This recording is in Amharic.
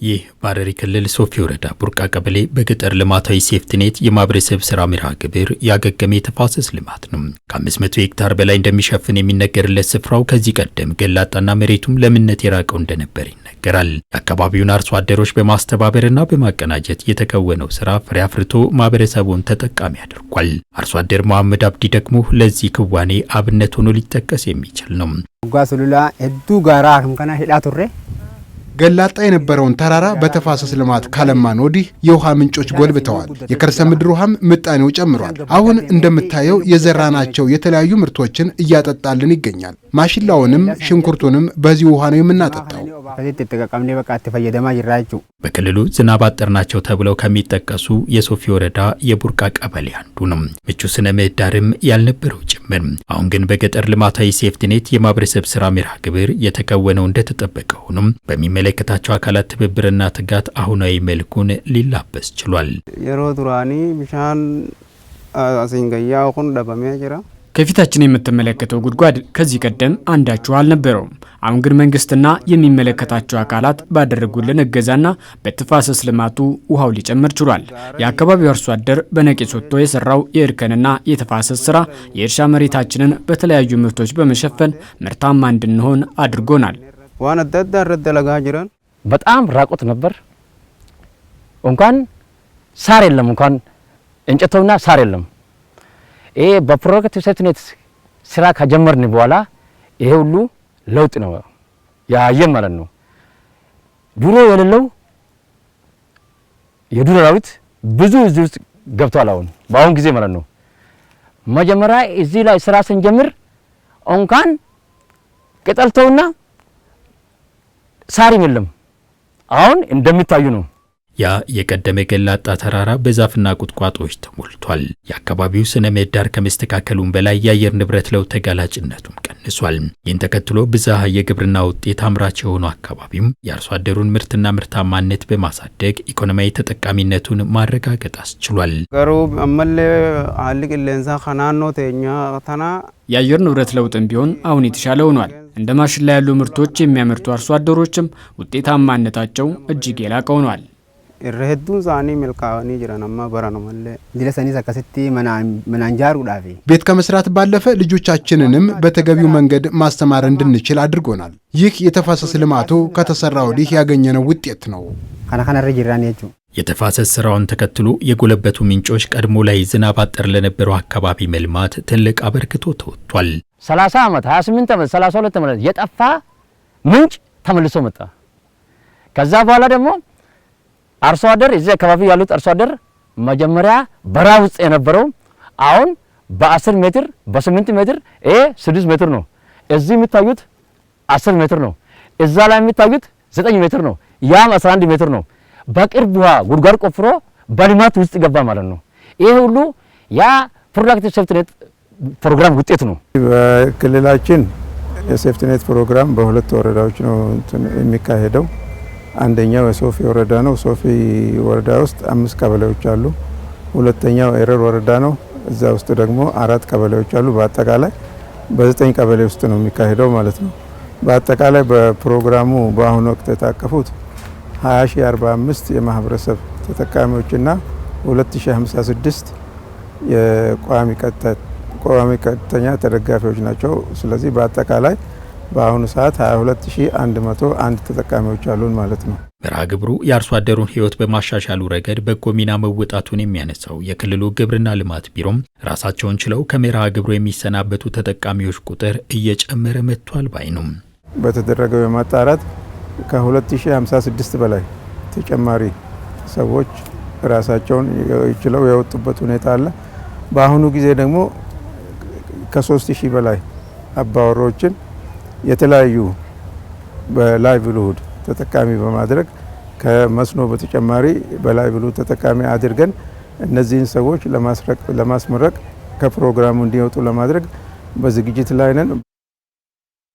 ይህ በሐረሪ ክልል ሶፊ ወረዳ ቡርቃ ቀበሌ በገጠር ልማታዊ ሴፍትኔት የማህበረሰብ ስራ መርሃ ግብር ያገገመ የተፋሰስ ልማት ነው። ከ500 ሄክታር በላይ እንደሚሸፍን የሚነገርለት ስፍራው ከዚህ ቀደም ገላጣና መሬቱም ለምነት የራቀው እንደነበር ይነገራል። የአካባቢውን አርሶ አደሮች በማስተባበርና በማቀናጀት የተከወነው ስራ ፍሬ አፍርቶ ማህበረሰቡን ተጠቃሚ አድርጓል። አርሶ አደር መሐመድ አብዲ ደግሞ ለዚህ ክዋኔ አብነት ሆኖ ሊጠቀስ የሚችል ነው። ጓሱሉላ እዱ ጋራ ከምከና ሄዳቱሬ ገላጣ የነበረውን ተራራ በተፋሰስ ልማት ካለማን ወዲህ የውሃ ምንጮች ጎልብተዋል። የከርሰ ምድር ውሃም ምጣኔው ጨምሯል። አሁን እንደምታየው የዘራናቸው የተለያዩ ምርቶችን እያጠጣልን ይገኛል። ማሽላውንም ሽንኩርቱንም በዚህ ውሃ ነው የምናጠጣው። በክልሉ ዝናብ አጠር ናቸው ተብለው ከሚጠቀሱ የሶፊ ወረዳ የቡርቃ ቀበሌ አንዱ ነው። ምቹ ስነ ምህዳርም ያልነበረው ጭምር። አሁን ግን በገጠር ልማታዊ ሴፍትኔት የማህበረሰብ ስራ መርሃ ግብር የተከወነው እንደተጠበቀ ሆኖም በሚመለከታቸው አካላት ትብብርና ትጋት አሁናዊ መልኩን ሊላበስ ችሏል። የሮ ዱራኒ ቢሻን አሲንገያው ሁን ደበሜ ጅራ ከፊታችን የምትመለከተው ጉድጓድ ከዚህ ቀደም አንዳችሁ አልነበረውም። አሁን ግን መንግስትና የሚመለከታቸው አካላት ባደረጉልን እገዛና በተፋሰስ ልማቱ ውሃው ሊጨምር ችሏል። የአካባቢው አርሶ አደር በነቂስ ወጥቶ የሰራው የእርከንና የተፋሰስ ስራ የእርሻ መሬታችንን በተለያዩ ምርቶች በመሸፈን ምርታማ እንድንሆን አድርጎናል። ዋና ተዳረደ ለጋ ጅራን በጣም ራቆት ነበር። እንኳን ሳር የለም፣ እንኳን እንጨቶና ሳር የለም። ይሄ በፕሮጀክት ሴፍትኔት ስራ ከጀመርን በኋላ ይሄ ሁሉ ለውጥ ነው ያየን ማለት ነው። ድሮ የሌለው የዱር አራዊት ብዙ እዚህ ውስጥ ገብቷል። በአሁን ጊዜ ማለት ነው። መጀመሪያ እዚህ ላይ ስራ ስንጀምር እንኳን ቅጠልተውና ሳርም የለም። አሁን እንደሚታዩ ነው። ያ የቀደመ ገላጣ ተራራ በዛፍና ቁጥቋጦዎች ተሞልቷል። የአካባቢው ስነ ምህዳር ከመስተካከሉም በላይ የአየር ንብረት ለውጥ ተጋላጭነቱም ቀንሷል። ይህን ተከትሎ ብዝሃ የግብርና ውጤት አምራች የሆነው አካባቢም የአርሶ አደሩን ምርትና ምርታማነት በማሳደግ ኢኮኖሚያዊ ተጠቃሚነቱን ማረጋገጥ አስችሏል። ገሩ አመለ አልቅ ለንሳ ካናኖ ተኛ ተና የአየር ንብረት ለውጥም ቢሆን አሁን የተሻለ ሆኗል። እንደ ማሽላ ያሉ ምርቶች የሚያመርቱ አርሶ አደሮችም ውጤታማነታቸው እጅግ የላቀ ሆኗል። እረህዱን ዛኒ መልካኒ ጅራናማ በራናማለ ዲለሰኒ ሰከስቲ መናንጃሩ ዳፊ ቤት ከመስራት ባለፈ ልጆቻችንንም በተገቢው መንገድ ማስተማር እንድንችል አድርጎናል። ይህ የተፋሰስ ልማቱ ከተሰራ ወዲህ ያገኘነው ውጤት ነው። ካናካና ረጅራኔቹ የተፋሰስ ስራውን ተከትሎ የጎለበቱ ምንጮች ቀድሞ ላይ ዝናብ አጠር ለነበረው አካባቢ መልማት ትልቅ አበርክቶ ተወጥቷል። 30 ዓመት 28 ዓመት 32 ዓመት የጠፋ ምንጭ ተመልሶ መጣ። ከዛ በኋላ ደግሞ አርሶ አደር እዚህ አካባቢ ያሉት አርሶ አደር መጀመሪያ በራ ውስጥ የነበረው አሁን በ10 ሜትር በ8 ሜትር 6 ሜትር ነው። እዚህ የሚታዩት 10 ሜትር ነው። እዛ ላይ የሚታዩት 9 ሜትር ነው። ያም 11 ሜትር ነው። በቅርብ ውሃ ጉድጓድ ቆፍሮ በልማት ውስጥ ገባ ማለት ነው። ይሄ ሁሉ ያ ፕሮጀክት ሴፍትኔት ፕሮግራም ውጤት ነው። በክልላችን የሴፍትኔት ፕሮግራም በሁለት ወረዳዎች ነው የሚካሄደው። አንደኛው የሶፊ ወረዳ ነው። ሶፊ ወረዳ ውስጥ 5 ቀበሌዎች አሉ። ሁለተኛው ኤረር ወረዳ ነው። እዛ ውስጥ ደግሞ 4 ቀበሌዎች አሉ። በአጠቃላይ በ9 ቀበሌ ውስጥ ነው የሚካሄደው ማለት ነው። በአጠቃላይ በፕሮግራሙ በአሁኑ ወቅት የታቀፉት 20045 የማህበረሰብ ተጠቃሚዎችና 2056 የቋሚ ቀጥተኛ ተደጋፊዎች ናቸው። ስለዚህ በአጠቃላይ በአሁኑ ሰዓት 22101 ተጠቃሚዎች አሉን ማለት ነው። መርሃ ግብሩ የአርሶ አደሩን ሕይወት በማሻሻሉ ረገድ በጎ ሚና መወጣቱን የሚያነሳው የክልሉ ግብርና ልማት ቢሮም ራሳቸውን ችለው ከመርሃ ግብሩ የሚሰናበቱ ተጠቃሚዎች ቁጥር እየጨመረ መጥቷል ባይ ነው። በተደረገው የማጣራት ከ2056 በላይ ተጨማሪ ሰዎች ራሳቸውን ችለው የወጡበት ሁኔታ አለ። በአሁኑ ጊዜ ደግሞ ከ3000 በላይ አባወሮችን የተለያዩ በላይቭሊሁድ ተጠቃሚ በማድረግ ከመስኖ በተጨማሪ በላይቭሊሁድ ተጠቃሚ አድርገን እነዚህን ሰዎች ለማስመረቅ ከፕሮግራሙ እንዲወጡ ለማድረግ በዝግጅት ላይ ነን።